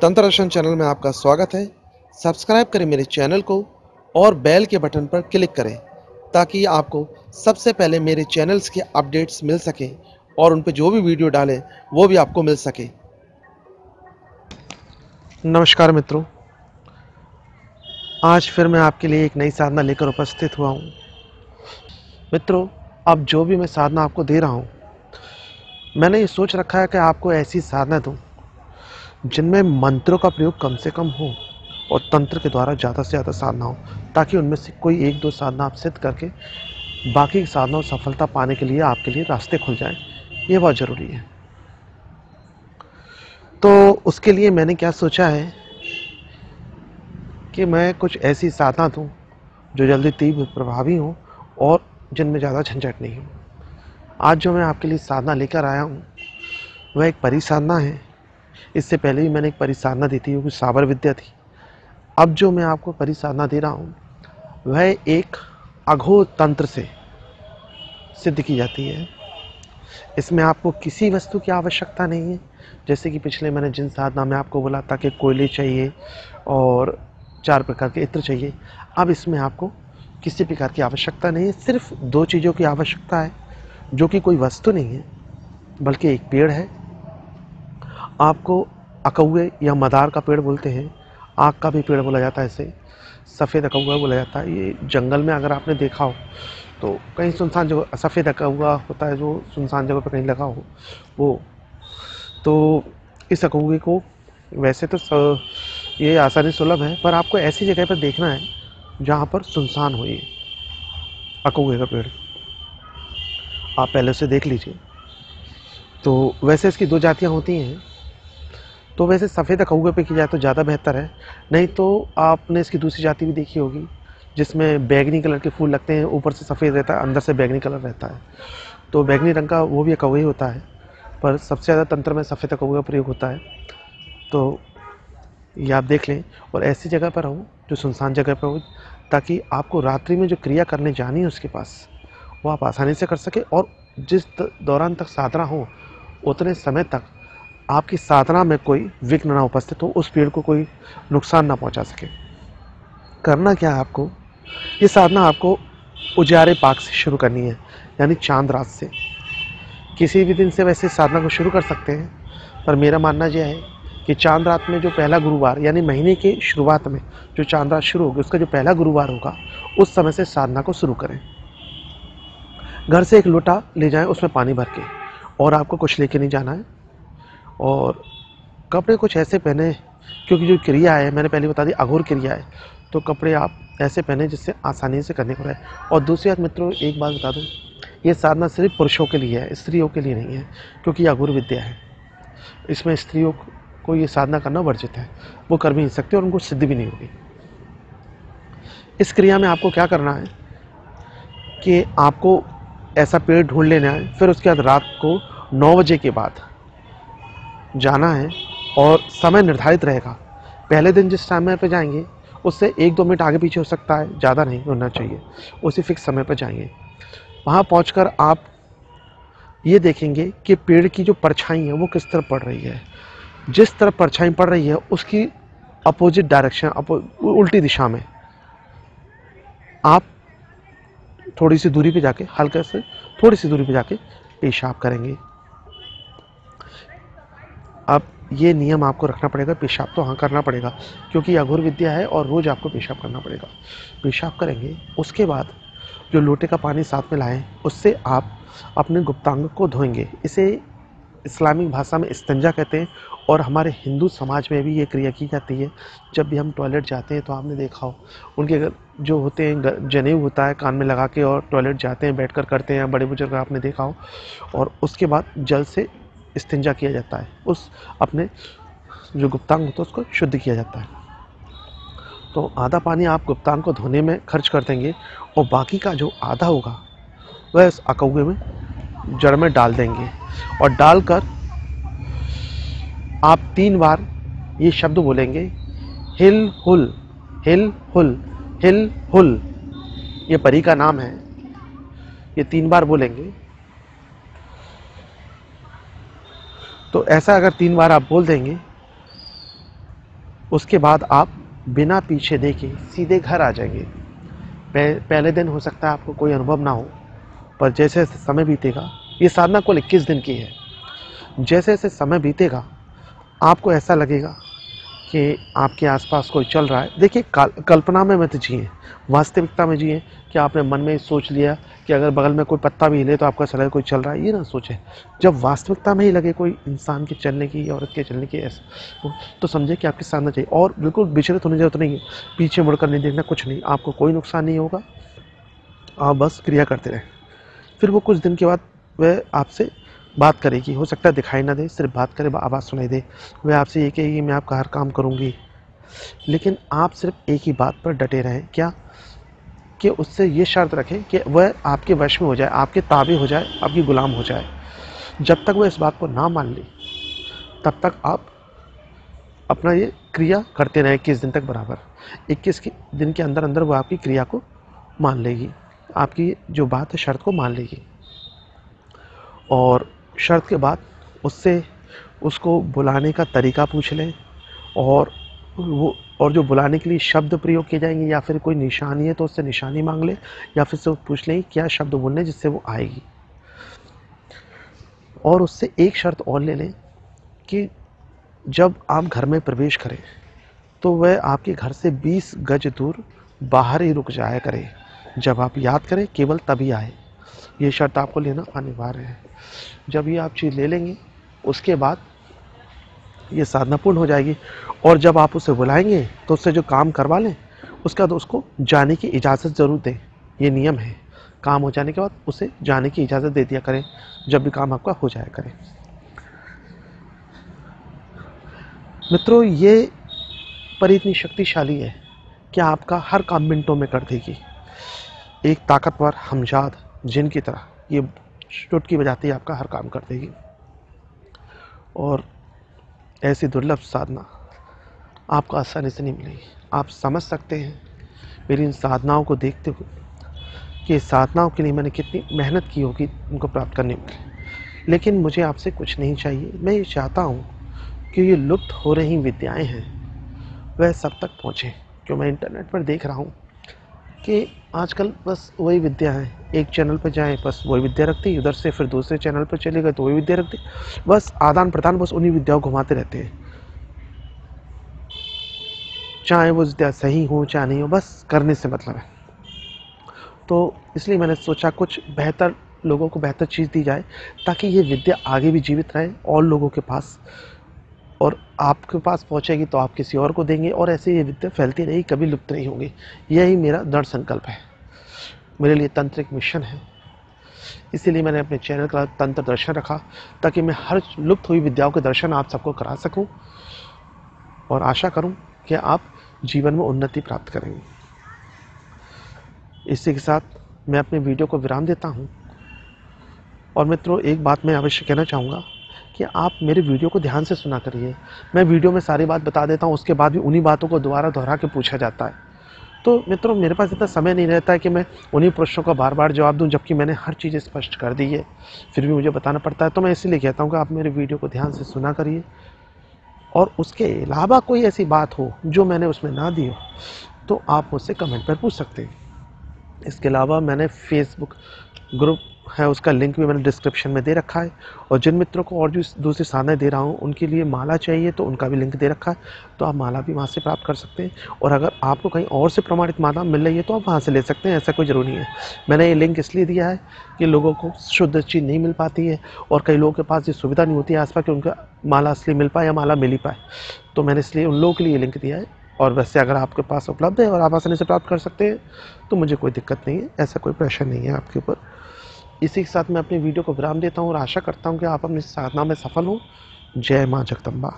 तंत्र दर्शन चैनल में आपका स्वागत है। सब्सक्राइब करें मेरे चैनल को और बेल के बटन पर क्लिक करें ताकि आपको सबसे पहले मेरे चैनल्स के अपडेट्स मिल सकें और उन पर जो भी वीडियो डालें वो भी आपको मिल सके। नमस्कार मित्रों, आज फिर मैं आपके लिए एक नई साधना लेकर उपस्थित हुआ हूँ। मित्रों, अब जो भी मैं साधना आपको दे रहा हूँ, मैंने ये सोच रखा है कि आपको ऐसी साधना दूँ जिनमें मंत्रों का प्रयोग कम से कम हो और तंत्र के द्वारा ज़्यादा से ज़्यादा साधना हो, ताकि उनमें से कोई एक दो साधना आप सिद्ध करके बाकी साधनाओं सफलता पाने के लिए आपके लिए रास्ते खुल जाएं। ये बहुत ज़रूरी है। तो उसके लिए मैंने क्या सोचा है कि मैं कुछ ऐसी साधना दूँ जो जल्दी तीव्र प्रभावी हो और जिनमें ज़्यादा झंझट नहीं हो। आज जो मैं आपके लिए साधना लेकर आया हूँ वह एक परिसाधना है। इससे पहले भी मैंने एक परिसाधना दी थी, वो साबर विद्या थी। अब जो मैं आपको परिसाधना दे रहा हूँ वह एक अघोर तंत्र से सिद्ध की जाती है। इसमें आपको किसी वस्तु की आवश्यकता नहीं है। जैसे कि पिछले मैंने जिन साधना में आपको बोला था कि कोयले चाहिए और 4 प्रकार के इत्र चाहिए, अब इसमें आपको किसी प्रकार की आवश्यकता नहीं है। सिर्फ 2 चीज़ों की आवश्यकता है, जो कि कोई वस्तु नहीं है बल्कि एक पेड़ है। आपको अकौए या मदार का पेड़ बोलते हैं, आक का भी पेड़ बोला जाता है, इसे सफ़ेद अकौआ बोला जाता है। ये जंगल में अगर आपने देखा हो तो कहीं सुनसान जगह सफ़ेद अकौआ होता है, जो सुनसान जगह पर कहीं लगा हो वो। तो इस अकौए को वैसे तो ये आसानी सुलभ है, पर आपको ऐसी जगह पर देखना है जहाँ पर सुनसान हो। ये अकौए का पेड़ आप पहले से देख लीजिए। तो वैसे इसकी 2 जातियाँ होती हैं। तो वैसे सफ़ेद अकौए पे की जाए तो ज़्यादा बेहतर है, नहीं तो आपने इसकी दूसरी जाति भी देखी होगी जिसमें बैंगनी कलर के फूल लगते हैं, ऊपर से सफ़ेद रहता है, अंदर से बैंगनी कलर रहता है। तो बैंगनी रंग का वो भी अकौआ ही होता है, पर सबसे ज़्यादा तंत्र में सफ़ेद अकौए का प्रयोग होता है। तो ये आप देख लें और ऐसी जगह पर हो जो सुनसान जगह पर हो, ताकि आपको रात्रि में जो क्रिया करने जानी है उसके पास वो आप आसानी से कर सके और जिस दौरान तक साधना हो उतने समय तक आपकी साधना में कोई विघ्न ना उपस्थित हो, उस पेड़ को कोई नुकसान ना पहुंचा सके। करना क्या है आपको, ये साधना आपको उजारे पाक से शुरू करनी है, यानी चांद रात से। किसी भी दिन से वैसे साधना को शुरू कर सकते हैं, पर मेरा मानना यह है कि चांद रात में जो पहला गुरुवार, यानी महीने के शुरुआत में जो चांद रात शुरू होगी उसका जो पहला गुरुवार होगा उस समय से साधना को शुरू करें। घर से एक लोटा ले जाएं, उसमें पानी भर के, और आपको कुछ लेके नहीं जाना है। और कपड़े कुछ ऐसे पहने, क्योंकि जो क्रिया है मैंने पहले बता दी अघोर क्रिया है, तो कपड़े आप ऐसे पहने जिससे आसानी से करने को रहे। और दूसरी बात मित्रों, एक बात बता दूं, ये साधना सिर्फ पुरुषों के लिए है, स्त्रियों के लिए नहीं है, क्योंकि अघोर विद्या है। इसमें स्त्रियों को ये साधना करना वर्जित है, वो कर भी नहीं सकते और उनको सिद्ध भी नहीं होगी। इस क्रिया में आपको क्या करना है कि आपको ऐसा पेड़ ढूंढ लेना है, फिर उसके बाद रात को 9 बजे के बाद जाना है और समय निर्धारित रहेगा। पहले दिन जिस समय पे जाएंगे उससे 1-2 मिनट आगे पीछे हो सकता है, ज़्यादा नहीं होना चाहिए, उसी फिक्स समय पर जाएंगे। वहाँ पहुंचकर आप ये देखेंगे कि पेड़ की जो परछाई है वो किस तरफ पड़ रही है। जिस तरफ परछाई पड़ रही है उसकी अपोजिट डायरेक्शन, उल्टी दिशा में आप थोड़ी सी दूरी पे जाके, हल्के से थोड़ी सी दूरी पे जाके पेशाब करेंगे। अब ये नियम आपको रखना पड़ेगा, पेशाब तो हाँ करना पड़ेगा, क्योंकि अघोर विद्या है और रोज़ आपको पेशाब करना पड़ेगा। पेशाब करेंगे, उसके बाद जो लोटे का पानी साथ में लाएं उससे आप अपने गुप्तांग को धोएंगे। इसे इस्लामिक भाषा में इस्तिंजा कहते हैं और हमारे हिंदू समाज में भी ये क्रिया की जाती है। जब भी हम टॉयलेट जाते हैं तो आपने देखा हो, उनके जो होते हैं जनेऊ होता है कान में लगा के और टॉयलेट जाते हैं, बैठकर करते हैं, बड़े बुजुर्ग आपने देखा हो। और उसके बाद जल से इस्तिंजा किया जाता है, उस अपने जो गुप्तांग होता है उसको शुद्ध किया जाता है। तो आधा पानी आप गुप्तांग को धोने में खर्च कर देंगे और बाकी का जो आधा होगा वह इस अकौए में जड़ में डाल देंगे। और डालकर आप 3 बार ये शब्द बोलेंगे, हिल हुल हिल हुल हिल हुल। ये परी का नाम है, ये 3 बार बोलेंगे। तो ऐसा अगर 3 बार आप बोल देंगे उसके बाद आप बिना पीछे देखे सीधे घर आ जाएंगे। पहले दिन हो सकता है आपको कोई अनुभव ना हो, पर जैसे जैसे समय बीतेगा, ये साधना कुल 21 दिन की है, जैसे जैसे समय बीतेगा आपको ऐसा लगेगा कि आपके आसपास कोई चल रहा है। देखिए, कल्पना में मत जिए, वास्तविकता में जिए कि आपने मन में सोच लिया कि अगर बगल में कोई पत्ता भी हिले तो आपका चला कोई चल रहा है, ये ना सोचें। जब वास्तविकता में ही लगे कोई इंसान के चलने की, औरत के चलने की ऐसा, तो समझे कि आपके सामने चाहिए। और बिल्कुल विचलित होने की जरूरत नहीं है, पीछे मुड़कर नहीं देखना, कुछ नहीं, आपको कोई नुकसान नहीं होगा, आप बस क्रिया करते रहें। फिर वो कुछ दिन के बाद वह आपसे बात करेगी, हो सकता है दिखाई ना दे, सिर्फ बात करे, आवाज़ सुनाई दे। वह आपसे ये कहेगी मैं आपका हर काम करूँगी, लेकिन आप सिर्फ एक ही बात पर डटे रहें, क्या कि उससे ये शर्त रखें कि वह आपके वश में हो जाए, आपके ताबे हो जाए, आपकी गुलाम हो जाए। जब तक वह इस बात को ना मान ले तब तक आप अपना ये क्रिया करते रहें 21 दिन तक बराबर। 21 दिन के अंदर अंदर वो आपकी क्रिया को मान लेगी, आपकी जो बात है शर्त को मान लेगी। और शर्त के बाद उससे उसको बुलाने का तरीका पूछ लें, और जो बुलाने के लिए शब्द प्रयोग किए जाएंगे, या फिर कोई निशानी है तो उससे निशानी मांग ले, या फिर से पूछ लें क्या शब्द बोलने जिससे वो आएगी। और उससे एक शर्त और ले लें कि जब आप घर में प्रवेश करें तो वह आपके घर से 20 गज दूर बाहर ही रुक जाया करे, जब आप याद करें केवल तभी आए। ये शर्त आपको लेना अनिवार्य है। जब ये आप चीज़ ले लेंगे उसके बाद ये साधना पूर्ण हो जाएगी। और जब आप उसे बुलाएंगे तो उससे जो काम करवा लें उसका तो उसको जाने की इजाज़त ज़रूर दें, ये नियम है। काम हो जाने के बाद उसे जाने की इजाज़त दे दिया करें, जब भी काम आपका हो जाया करें। मित्रों, ये परी इतनी शक्तिशाली है कि आपका हर काम मिनटों में कर देगी। एक ताकतवर हमजाद जिन की तरह ये चुटकी बजाती है, आपका हर काम कर देगी। और ऐसी दुर्लभ साधना आपको आसानी से नहीं मिलेगी। आप समझ सकते हैं मेरी इन साधनाओं को देखते हुए कि इस साधनाओं के लिए मैंने कितनी मेहनत की होगी उनको प्राप्त करने के लिए। लेकिन मुझे आपसे कुछ नहीं चाहिए, मैं ये चाहता हूँ कि ये लुप्त हो रही विद्याएं हैं वह सब तक पहुँचें। जो मैं इंटरनेट पर देख रहा हूँ कि आजकल बस वही विद्या है, एक चैनल पर जाएं बस वही विद्या रखती, उधर से फिर दूसरे चैनल पर चले गए तो वही विद्या रखती, बस आदान प्रदान, बस उन्हीं विद्याओं घुमाते रहते हैं। चाहे वो विद्या सही हो चाहे नहीं हो, बस करने से मतलब है। तो इसलिए मैंने सोचा कुछ बेहतर लोगों को बेहतर चीज़ दी जाए ताकि ये विद्या आगे भी जीवित रहे और लोगों के पास, और आपके पास पहुंचेगी तो आप किसी और को देंगे, और ऐसे ये विद्या फैलती रहेगी, कभी लुप्त नहीं होगी। यही मेरा दृढ़ संकल्प है। मेरे लिए तंत्र एक मिशन है, इसीलिए मैंने अपने चैनल का तंत्र दर्शन रखा ताकि मैं हर लुप्त हुई विद्याओं के दर्शन आप सबको करा सकूं, और आशा करूं कि आप जीवन में उन्नति प्राप्त करेंगे। इसी के साथ मैं अपने वीडियो को विराम देता हूं। और मित्रों, एक बात मैं अवश्य कहना चाहूँगा कि आप मेरे वीडियो को ध्यान से सुना करिए। मैं वीडियो में सारी बात बता देता हूँ, उसके बाद भी उन्हीं बातों को दोबारा दोहरा के पूछा जाता है। तो मित्रों, मेरे पास इतना समय नहीं रहता है कि मैं उन्हीं प्रश्नों का बार बार जवाब दूं, जबकि मैंने हर चीज़ स्पष्ट कर दी है, फिर भी मुझे बताना पड़ता है। तो मैं इसीलिए कहता हूँ कि आप मेरे वीडियो को ध्यान से सुना करिए, और उसके अलावा कोई ऐसी बात हो जो मैंने उसमें ना दी हो तो आप मुझसे कमेंट पर पूछ सकते हैं। इसके अलावा मैंने फेसबुक ग्रुप है, उसका लिंक भी मैंने डिस्क्रिप्शन में दे रखा है। और जिन मित्रों को और जो दूसरी साधनाएं दे रहा हूँ उनके लिए माला चाहिए तो उनका भी लिंक दे रखा है, तो आप माला भी वहाँ से प्राप्त कर सकते हैं। और अगर आपको कहीं और से प्रमाणित माला मिल रही है तो आप वहाँ से ले सकते हैं, ऐसा कोई ज़रूरी नहीं है। मैंने ये लिंक इसलिए दिया है कि लोगों को शुद्ध चीज़ नहीं मिल पाती है, और कई लोगों के पास ये सुविधा नहीं होती है आसपास कि उनका माला असली मिल पाए या माला मिल ही पाए, तो मैंने इसलिए उन लोगों के लिए लिंक दिया है। और वैसे अगर आपके पास उपलब्ध है और आप आसानी से प्राप्त कर सकते हैं तो मुझे कोई दिक्कत नहीं है, ऐसा कोई प्रेशर नहीं है आपके ऊपर। इसी के साथ मैं अपनी वीडियो को विराम देता हूँ और आशा करता हूँ कि आप अपनी साधना में सफल हों। जय माँ जगदम्बा।